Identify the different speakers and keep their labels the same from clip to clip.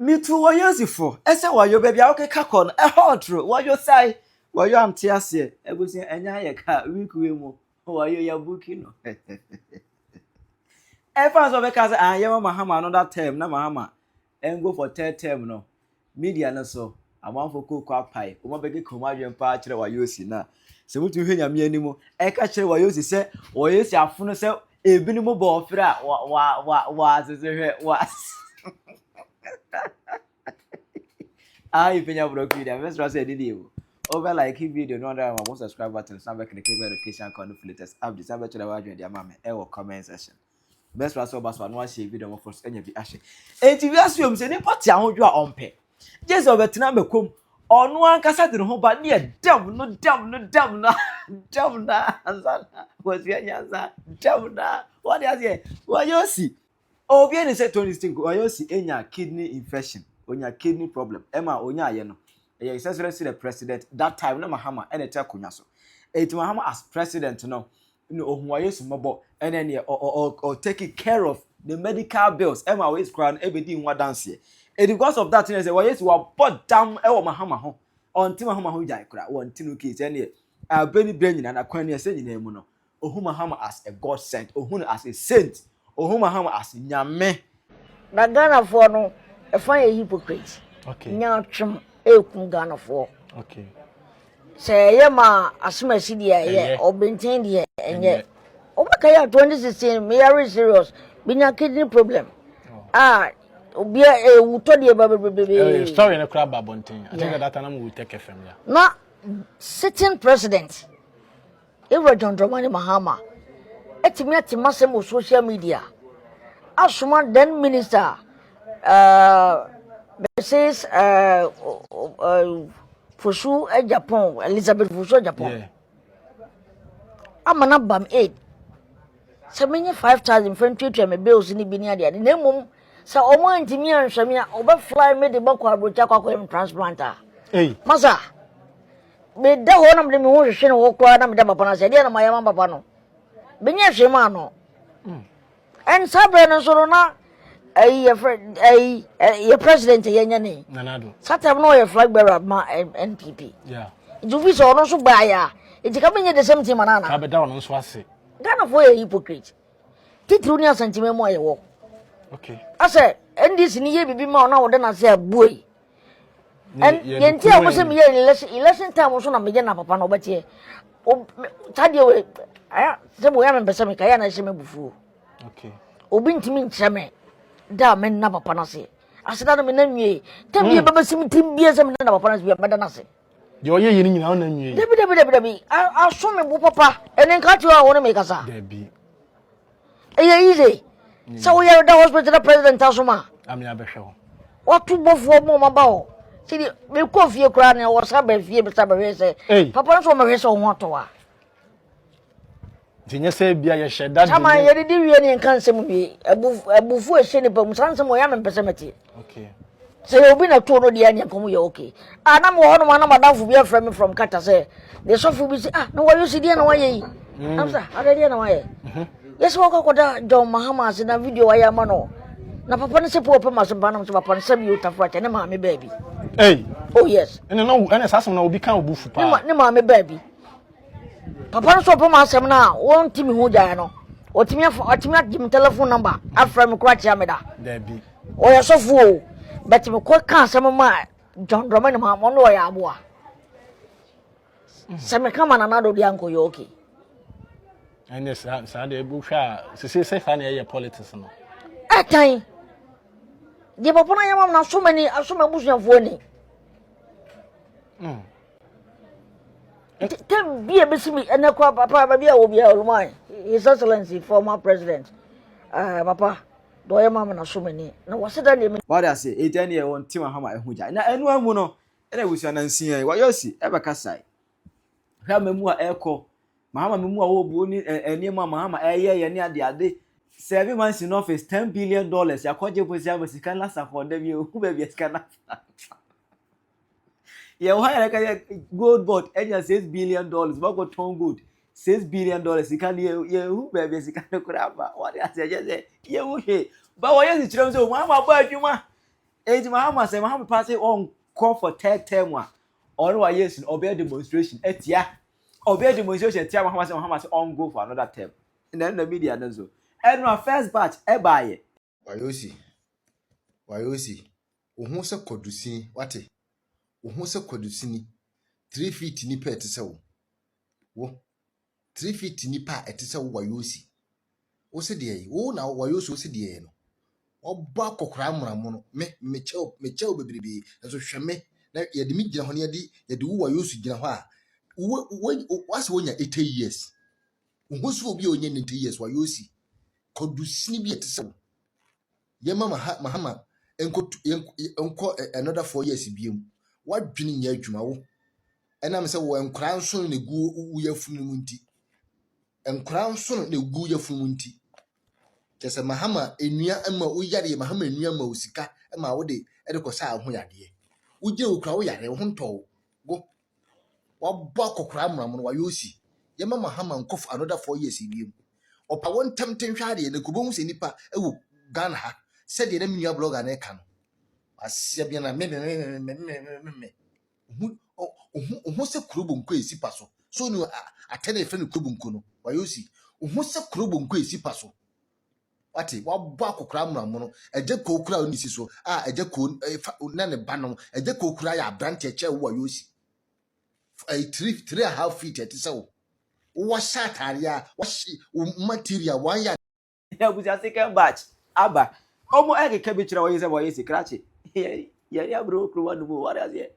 Speaker 1: Me too Wayoosi for. Ese wayo baby okay kakon. Hot true. Wayo say. Wayo anti ase. Ebusi enya ye ka week we mu. Wayo ya booking no. Fans of because John Mahama another term na Mahama. And go for third term no. Media no so. I want for cook up pie. Omo bege Kumawood pa kire Wayoosi na. Se mutu hwe nyame animu. E ka kire Wayoosi se Wayoosi afono se ebinimu bo fra wa zezehwe wa. Penyah broke video. Let's try say video. Over like video, no other one subscribe button, snap click notification icon for latest updates. Number to the watch and the mama. Comment section. Best was over so no share video for any be action. And if you assume say party ahun you on pay. Just over tina bekom. Onu ankasa de ho ba ne dem no. Was we nyanza. Dem na. What is here? Wayoosi. Obi any say 26 Wayoosi enya kidney infection. Onya kidney problem. Emma onya aye no. E accessory to the president that time na Mahama ene te akonya so. E to Mahama as president no Wayoosi mobo ene or taking care of the medical bills. Emma always crown everything nwa dance here. And because of that, say Wayoosi wa bought down e Mahama ho. Until Mahama ho jai kra. One tinu case ene abeni brain na akwan ne se nyina mu no. Ohu Mahama as a god sent, ohu as a saint, ohu Mahama as nyame.
Speaker 2: Na Ghana for no e fan a hypocrite.
Speaker 1: Okay.
Speaker 2: Nya twem ekun Ghana for.
Speaker 1: Okay.
Speaker 2: Say ye ma asumasi dia ye obenten dia enye. Obakaya 2016 me are serious. Binya kidney problem. Obia wuto dia baby.
Speaker 3: Story na kra babonten. I think that time we take FM ya.
Speaker 2: Na sitting president John Mahama etimi atimase social media. Asuma then minister Mrs. Fusu Japan, Elizabeth Fusu Japan. Yeah. Amana bam 8. So many 5,000 friend tutor me bills in the binia dia. Ne mum sa omo antimi anhwame a oba fly me de bako abrocha kwakwa transplanter.
Speaker 3: Hey.
Speaker 2: Masa. Me da ho na me ho hwehwe ne wo kwa na me da papa na se dia na mayama papa no. Benya hwema no. And sabre no so na your president yenyane
Speaker 3: nanado
Speaker 2: satam no your flag bearer ma NPP
Speaker 3: yeah
Speaker 2: you be so no so baya it ka benye the same thing manana
Speaker 3: ka be da no so ase
Speaker 2: Ghana for a hypocrite titru ni asantime mo ye wo
Speaker 3: okay
Speaker 2: ase ndis ni ye bibi ma na wo de na se abuoi and yenti a wo se me ye election time so na me je na papa no batie o tade we aya se bo ya me pese me ka ya na se me bufu
Speaker 3: okay
Speaker 2: obi ntimi ncheme da men na papa na se aseda no me na nwie tem ye baba sim tim bia se me na papa na se bia meda na se
Speaker 3: de oye yiri nyina wo na nwie
Speaker 2: debi aso me bu papa enen ka ti wa wo na me kasa
Speaker 3: debi
Speaker 2: eye easy so we are the hospital president asoma
Speaker 3: ami abehwe ho
Speaker 2: otu bofo mo maba o ti me ko fie kra na wo sa ba fie be sa ba we se papa no so me we se ho to wa
Speaker 3: Tinye se bia ye sheda
Speaker 2: Chama ye di wie ne kan sem bi abufu ehye ne pam sansem o ya me pese meti
Speaker 3: okay
Speaker 2: se obi na to no dia ne kom ye okay na mo ho no ma na madamfo bi afrɛ me from Kata say the sofu bi say na Wayoosi dia na waye yi amsa ada dia na waye yes wo kokoda John Mahama se na video wa ya ma no na papa ne se po pam asem ba na so papa ne se bi utafra ne ma me baby oh yes
Speaker 3: ene sasem na obi kan obufu pa
Speaker 2: ne ma me baby papa no so pom asem na won timi hu jaa no otimi agim telephone number afra me kwa chia me da
Speaker 3: bi
Speaker 2: o ya sofu o but me ko kan asem ma John Mahama no ya aboa se me kama na do dia nko yo okay
Speaker 3: ene sa de bu hwa se fa na ye politics no
Speaker 2: atai de papa na yamam na so mani asoma busuafo ni Tem be a busy and a papa be a will be all mine. His Excellency, former president. Papa, do I mamma so many? No, what's it name?
Speaker 1: What I say, 8 year on Tim Mahama Huja. And I know no, and I was an unseen Wayoosi, ever Kasai. Have me more echo. Mahama Mumua Buni and near Mahama a year near the other 7 months in office, $10 billion. Your coach was Yabas can last for them, you who baby can. Yeah, why like gold board and $6 billion, but got tone good. $6 billion, you can't hear who baby is kind of crap. What I say, yeah, okay. But why is it so? Mama, but you ma Age Mahama say Mahama pass on call for third term one. Or why yes in obey demonstration. Etia. Obey demonstration. Tia Mahama say on go for another term. And then the media does so. And our first batch buy.
Speaker 4: Wayoosi. Ohu se kodusi wate. Ohu se kodusini 3 feet ni pa etese wo. 3 feet ni pa etese wo Wayoosi. Wo se de yi. Wo na Wayoosi wo se de yi no. Oba kokora amramo no mechew bebrebe enso hweme na ye de mi gina ho ne ye de wo Wayoosi gina ho a wo wase wonya 80 years. Wo so obi onya 90 years Wayoosi. Kodusini bi etese wo. Ye mama Mahama enko another 4 years biam. Wadwene nya adwuma wo. Enam se wo enkra nso ne gu wo yafunu mu nti. Enkra nso ne gu yafunu mu nti. Kese Mahama enua ama wo yare Mahama enua ma osika ma wo de kosa ho yade. Wo je okra wo yare ho nto go. Wa bo akokra amram no Wayoosi. Ye mama Mahama nkof another 4 years biam. Opa won temten hwade ne kubo hu se nipa ewo Ghana ha. Said the enemy blogger na kan asia bia na me ohu se kurobo nko esi paso so no atene efe ne kurobo nko no Wayoosi ohu se kurobo nko esi paso wati wa bo akokra amram no eje kokura oni si so eje ko na ne ba no eje kokura ya branch eche Wayoosi 3.5 feet etise wo shatari a wo material one ya
Speaker 1: Busia second batch aba omo eke bi kira Wayoosi krache ya bro kruwa no what is here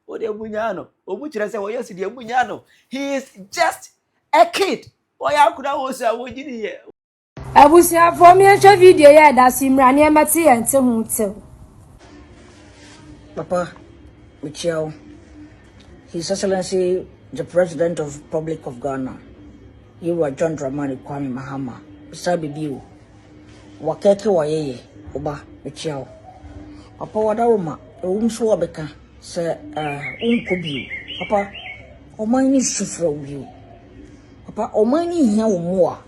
Speaker 1: o de bunyano omu kira say Wayoosi de bunyano he is just a kid oya kuda wo say wo gidi ye
Speaker 5: Abusia for me a video ya da simra ne mate ente hu te
Speaker 2: Papa, Michelle, His Excellency, the President of the Republic of Ghana, you are John Mahama, Sabi Biu, Wakeke Wayeye, Oba, Michelle. Papa, Wadauma, Umso Abeka, Sir Unkubu, Papa, Omani Sufro Biu, Papa, Omani Hiao Moa,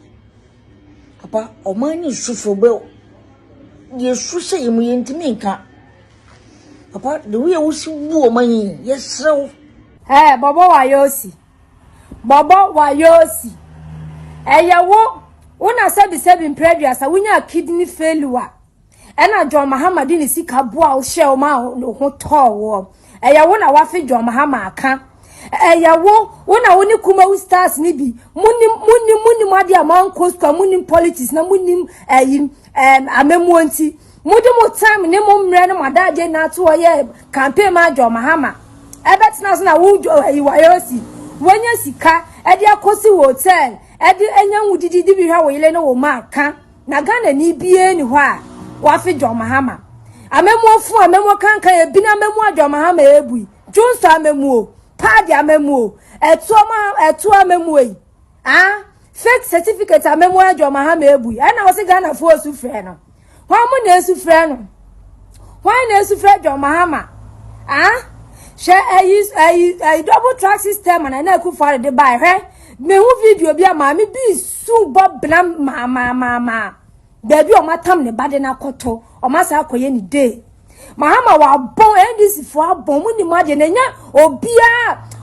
Speaker 2: Papa, Omani Sufro Bill, Yesu say you mean to me, Papa, the way we see woman, yes, so.
Speaker 5: Hey, Baba Wayoosi. Eyawo, una sabi previous, winya kidney failure. Ena John Mahama dini sika boa o she o ma ho to wo. Eyawo na wafe John Mahama aka. Eyawo, una woni Kumawood stars ni bi. Muni madi amount cost muni politics na muni amemu nti. Mudi mo time ne mo mre no madaje na to ye campaign ma John Mahama. Ebetina so na wo Wayoosi. Wonya sika e de akosi hotel e de enya wudidi bi hwa wo yele no wo ma aka. Na Ghana ni bie ni ho a wa fi John Mahama. Amemu fu amemu kankan e bi na amemu John Mahama ebui. Junso amemu o, padi amemu o, etu amemu e. Fake certificate amemu John Mahama ebui. E na wo se Ghana fo osu frɛ no. Why mo na esu frɛ no? Why na esu frɛ John Mahama? She I double track system and na ku for the buy he me hu video bia ma me bi su bob blam ma baby o matam ne bade na koto o masa akoye ni day Mahama wa bon ndc for bon mu ni ma de nya obi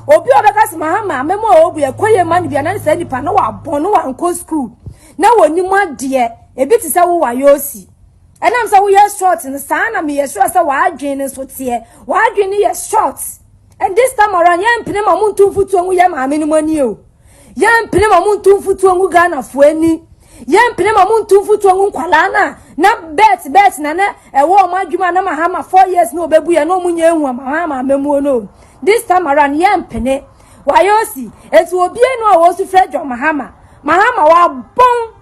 Speaker 5: obeka si Mahama memo obu ekoye man bia na se nipa na wa bon no wa nko school na woni ma de ebi ti se wo Wayoosi enam say we are short in sana me yes sure say wa adwene so tie wa adwene yes short and this time around yan pene ma muntu futu ongu ya ma meni mani o yan pene ma muntu futu ongu Ghana fo ani yan pene ma muntu futu ongu kwala na bet na ewo ma adwuma na Mahama 4 years no obebu ya no munye ehua Mahama memu no this time around yan pene Wayoosi etu obi no wo su frɛ John Mahama wa bon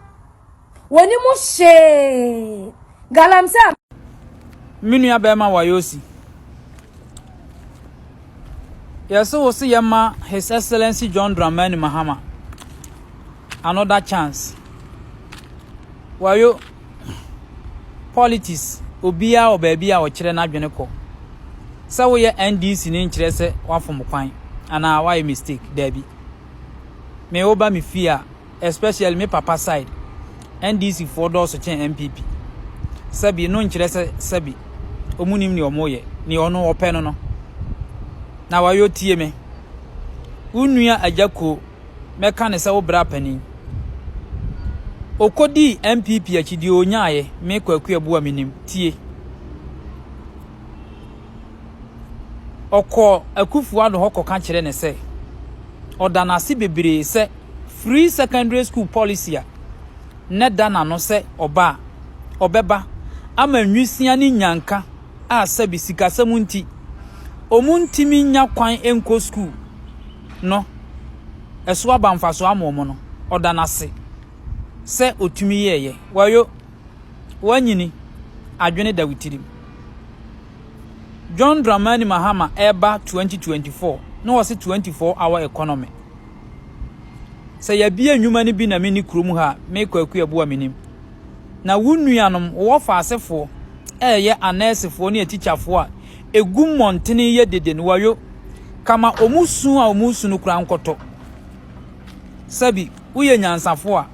Speaker 5: woni mu she Galamsa
Speaker 6: Minua bema Wayoosi. Yes, so see Yama, His Excellency John Mahama. Another chance. Wayo politics obia or baby or children adweneko. So we NDC in interest one from kwan. And why mistake, Debbie. Me oba me fear, especially me papa side. NDC for those to change MPP. Sabi no interest sabi omunim ni omoye ni ono ope no na wayo tie me unua ajako meka ne se wo bra pani okodi MPP akidi onyaye me kwaku abu aminim tie oko Akufuo no hoko ka kire ne se odanase bebre se free secondary school policy a ne dana no se oba obeba ama nwisia ni nyanka a sabi sikasam nti omuntimi nya kwan enko school no eso abamfaso amomo no odanase se otumi yeye wayo wanyini adwene dawitirim John Mahama eba 2024 no was 24-hour economy se ya bia nnwuma ni bi na meni krom ha me kwaku abu aminim na wunuanom wo fa asefo eye anesefo ne teacherfo a egu montene ye dede no wayo kama omusu no kura nkoto sabi uye nyansafo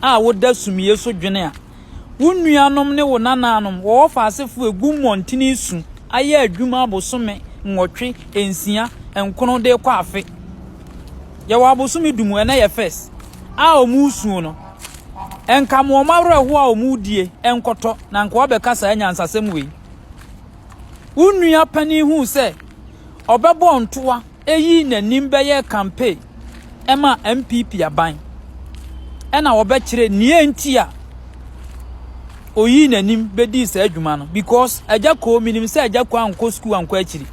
Speaker 6: a woda sumiye so dwene a wunuanom ne wo nananom wo fa asefo egu montene su aye adwuma abosome nwotwe ensia enkono de kwa afe ya wa abosome dumu ena ye first a omusu no enka mo mawre ho a omudie enkoto na nka obekasa nyansasem we unua pani hu se obebo ntoa eyi nanim beye campaign ema MPP aban ena obekire nie ntia oyi nanim bedi se adwuma no because ajako minim se ajako anko school anko akiri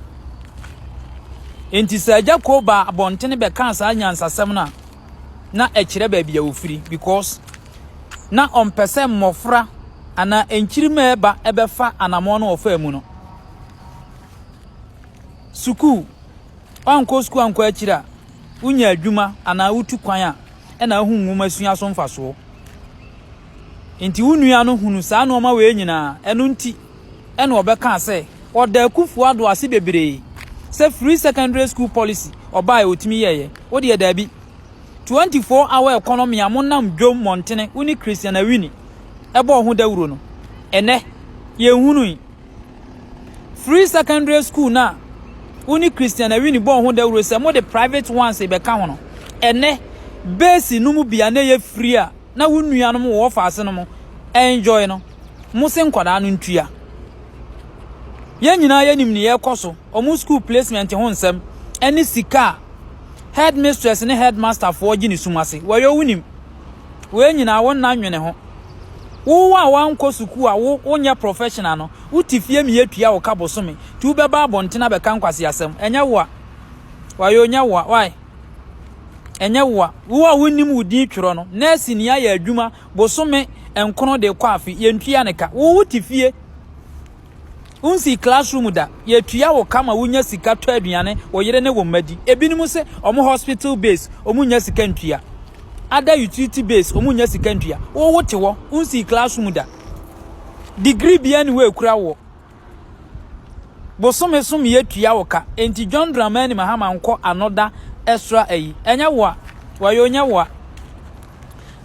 Speaker 6: enti se ajako ba abontene be kansa nyansasem na ekire ba bia ofiri because na ompese mmofra ana enkirima eba ebefa anamo no ofa emu no suku anko school anko akira unya adwuma ana utu kwan a ena hu nwoma sua so mfaso enti unua no hunu saa no ma we nyina enu nti ena obeka ase oda Akufuo ado ase bebre se free secondary school policy oba otimi yeye wodi eda bi 24-hour economy amonam dwom montene uni Christian awini ebo ho dawuro no ene ye hunu free secondary school na uni Christian awini bo ho dawuro se mo the private ones e be ka ho no ene base no mu bia na ye free a na wunua no mo wo faase no mo enjoy no mo se nkwada no ntua ye nyina ye nim ne ye koso omu school placement ho nsem eni sika headmistress ne headmaster for gini sumase wayo wunim we nyina won na nwene ho wo wa wanko suku a wo onya professional no utifie mi yatua wo kabosome tu beba abontena be kan kwase asem enya wo a wayo nya wo why enya wo wunim wudi tworo no nurse ni ya adwuma bosome enkono de kwafe yentua ne ka wo utifie unsi classroom da yetua wo kama wunya sika to aduane wo yere ne wo madi ebinim se omo hospital base omo nya sika ntua ada utility base omo nya sika ntua wo wote wo unsi classroom da degree bia ne wo ekura wo bosome som yetua wo ka enti John Mahama nko another extra ayi enya wo wayo nya wo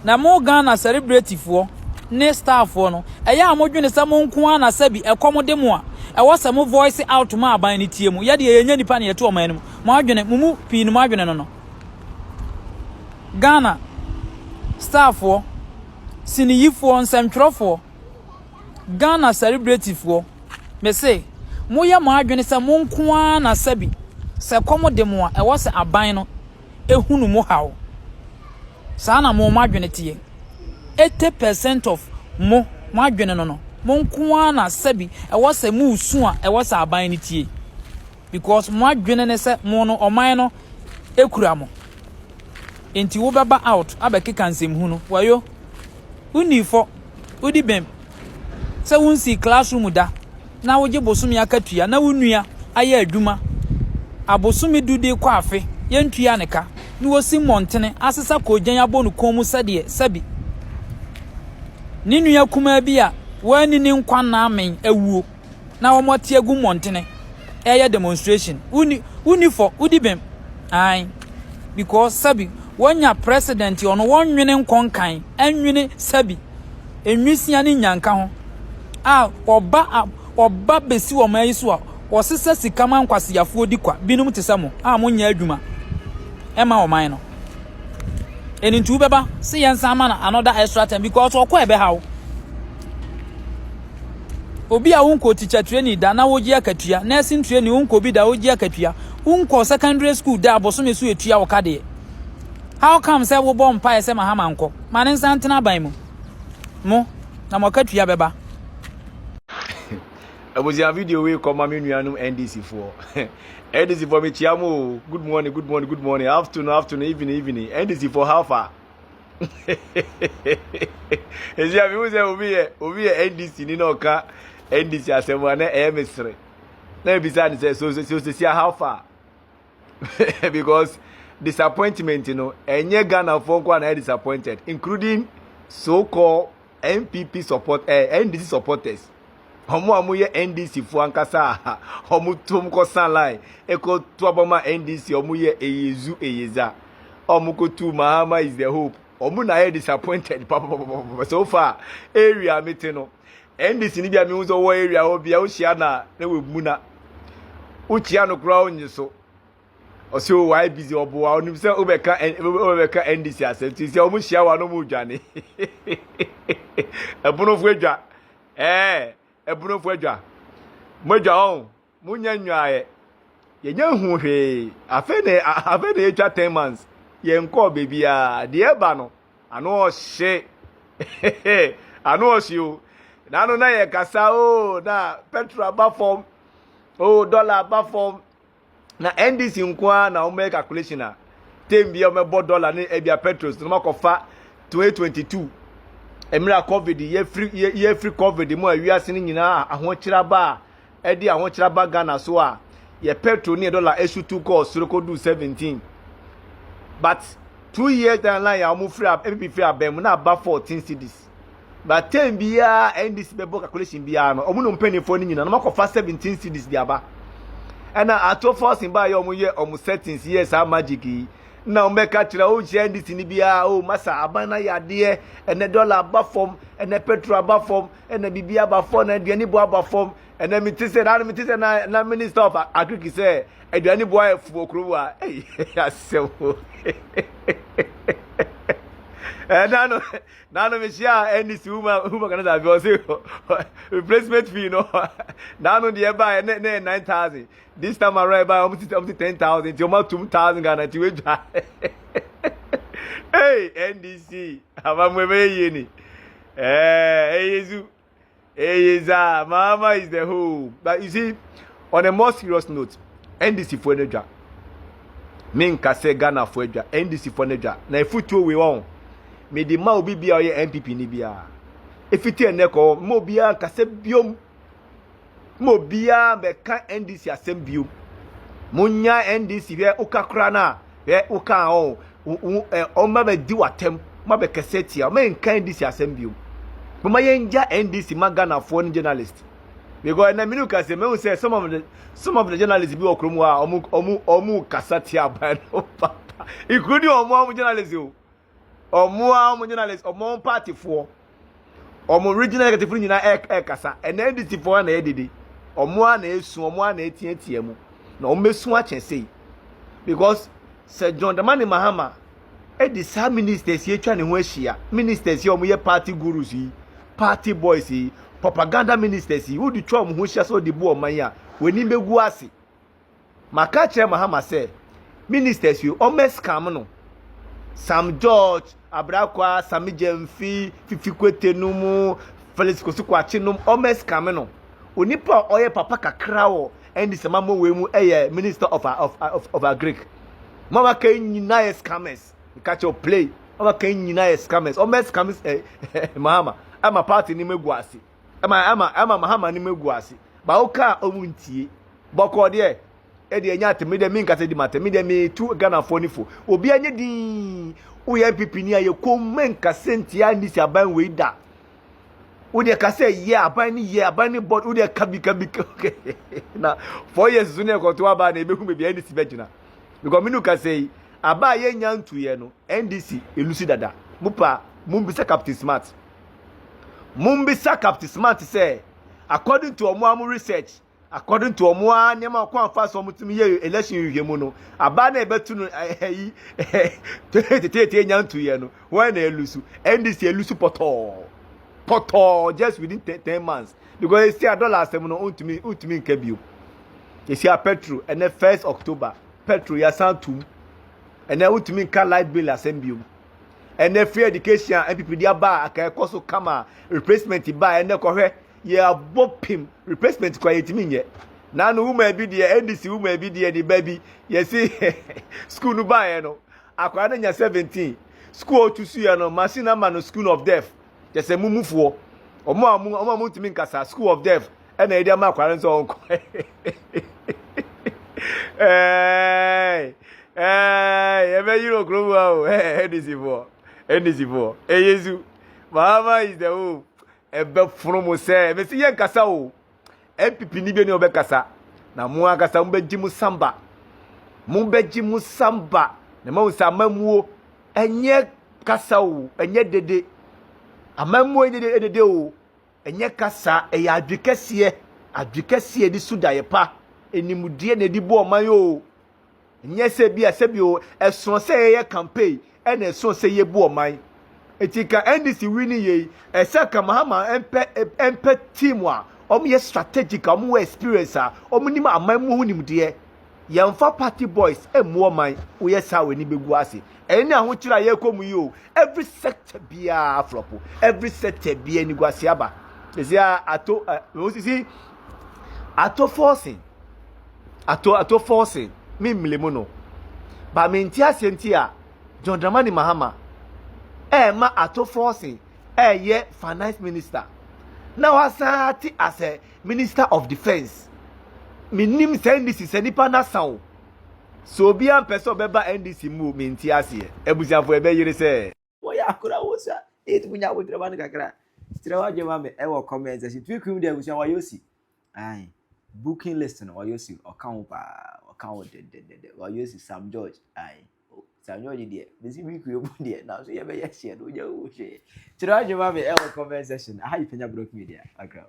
Speaker 6: na mo Ghana celebrity fo ne staff no eya amodwene se mo nko na sabi ekomode mo a ewo se mo voice out ma aban ne tie mu ye de yenya nipa ne yeto oman no mo adwene mumu pii no mo adwene no Ghana staff fo siniyifo nsentwerofo Ghana celebrity fo me say mo ye mo adwene se mo nko na sabi se komode mo a ewo se aban no ehunu mo hawo sana mo adwene tie 80% of mo adwene no mo nko na sabi e wose mu usu a e wose aban ni tie because mo adwene ne se mo no oman no ekura mo enti wo beba out abekeka nsem hu no wayo unifo udi bem se wunsi classroom da na woje bosumi akatua na wunua aye adwuma abosumi dude kwa afe yentua ne ka ni wosi montene asesa kojan abonu komu sade sabi ninua kuma bia wani ni nkwa na amen awuo na womote agu montene eye demonstration unifo udibem ai because sabi wonya president ono wonwene nkonkan enwene sabi enwisia ni nyanka ho oba besi wo mai so a osesa sika man kwase yafo di kwa binum tesamo mo nya adwuma ema wo man no eni ntu beba se yensa ma na another extra time because okwa ebe hawo obi a wonko teacher training da na wogi akatua nursing training wonko bi da wogi akatua wonko secondary school da aboso so etua wo kade how come say wo bom pa say Mahama nko mane nsantena ban mu na mo katua beba
Speaker 1: abuzia video we come me nuanum NDC for NDC for me chiamo good morning afternoon evening NDC for how far ezia mi uze obi NDC ni no ka NDC asemo na emesre na bisa ni say so how far because disappointment enye Ghana for kwa na disappointed including so-called NPP support NDC supporters homo amuye NDC fu ankasa homo tum ko sanline eko to aboma NDC omuye eyeza omuko tu Mahama is the hope omu na disappointed so far area meeting no NDC ni bia me unzo wo area obia wo hia na we na uchia no kra onyiso oso why busy obo wa onim se obeka NDC asenti se omu hia wa no mu dwane ebono fu adwa ebunu fu adwa modwa on munya nwae yenya hu hwe afe ne etwa 10 months ye nko bebia de eba no ano ohye ano ohye na no na ye kasa na petrol aba form dollar aba form na NDC nkwa na o make calculation na tembia o mebo dollar ne ebia petrol no makofa 2022 emira covid ye free covid mo awiase ni nyina ahokyira ba edi ahokyira ba Ghana so a ye petrol ni dollar issue 2 cost so ko do 17 but 2 years down line ya mo free MPP free abem na ba 14 cedis but ten bia NDC bebo calculation bia no omo no mpanifo ni nyina no makofa 17 cedis dia ba ena ato force ba ye omo settings yes a magic na omeka tira o je NDC ni bia masa abana yade ene dollar aba form ene petrol aba form ene bibia aba form na aduani bo aba form ene mitise na minister of agriculture say aduani bo afu okru a asewo nano me share NDC who can that be replacement fee no nano the buy 9,000 this time around buy almost 10,000 you almost 2,000 Ghana to wage hey NDC abamwebe yeni Yeza Mahama is the whole but you see on a more serious note NDC for neja min kase Ghana for neja NDC for neja na ifutu we won me di ma obi bia oye MPP ni bia efiti eneko mo bia kase biom mo bia be kan NDC asem biom munya NDC be ukakra na be uka o ma be di watem ma be kaseti o men kan NDC asem biom mo yenja NDC magana for journalist because na minu kase me say some of the journalists bi okromu a omu kasati aban papa ikudi omu journalists omo journalist omo party for omo regional executive nyina kasa NDC for na edede omo na esu omo na etiatia mu na omesu a chensei because Sir John Mahama edi sa ministers ye twa ne ho ahia ministers ye omo ye party gurus yi party boys yi propaganda ministers yi wodi twa omo ho ahia so de bu oman ya weni begu ase maka che Mahama say ministers yi omo scam no Sam George Abrakwa Sami Jemfi Fifikwete numu Felix Kosukwachi num omes kameno onipa oye papa kakra wo endi semamo we mu minister of agric mama kan nyina scammers catch your play mama kan nyina scammers omes scammers Mahama ama party ni meguase ama Mahama ni meguase ba oka omuntie boko de edi enya atemide mi nkase di matemide mi tu Ghana fonifo obi anye din uye MPP ni aye kommen kasenti andi si aban we da udi kase ye aban ni board udi kabi na 4 years zune ko to aba na ebehu be bi NDC begina because minu kase aba ye nyantu ye no NDC elusi dada mupa mumbisa Captain Smart say according to omo research according to omo anyama kwa fa so mutumi ye election yuhemu no aba na ebetu no tete nyantu ye no when na elusu ndc elusu poto just within 10 months because it's a dollar asem no untumi nka bio it's a petrol and the 1st October petrol ya santum and then untumi nka light bill asem bio and the free education MPP dia ba aka ekoso kama replacement ba and the kohwe ya bopim replacement kwa yetimi nye na no woman bi de ndc woman bi de baby you see school no ba no akwa na nya 17 school otusu ya no machine man no school of death just a mumufuo omo timi nkasa school of death na e dia ma akwa nso onko ebe yiro krowa o ndc for eyesu Mahama is the who ebe from say ebe si ye nkasa o MPP ni be ni obe kasa na mu akasa mu beji mu samba na ma usamamuo enye kasa o enye dede amamuo dede o enye kasa e ya adwekese di sudaye pa enimudie na di bo oman yo enye se bi o eson se ye campaign ena eson se ye bo oman etika ndc winning ye esaka Mahama empe team a ye strategic omo experience a omo nim amamuo hunimdie yamfa party boys emu oman wo ye sa we ni begu ase eni aho kira ye komu yi o every sector bia aflopo every sector bia ni guase aba esia ato osisi ato forcing mi mlemo no ba menti asenti a John Mahama ma ato forcing ye finance minister now asati as a minister of defense minim ndc se nipa na sawo so bia person beba ndc mu menti ase ebusiafo ebe yire se wo ya akura wo sa etunya wo drama no kakra tirawa jema me e wo comment section twikum de ebusian Wayoosi ai booking list no Wayoosi account de Wayoosi Sam George ai Sam George de bisi mi kuyo bu de na so ye be ye share do ja wo she tirawa jema me e wo comment section ai Penyah Block Media akra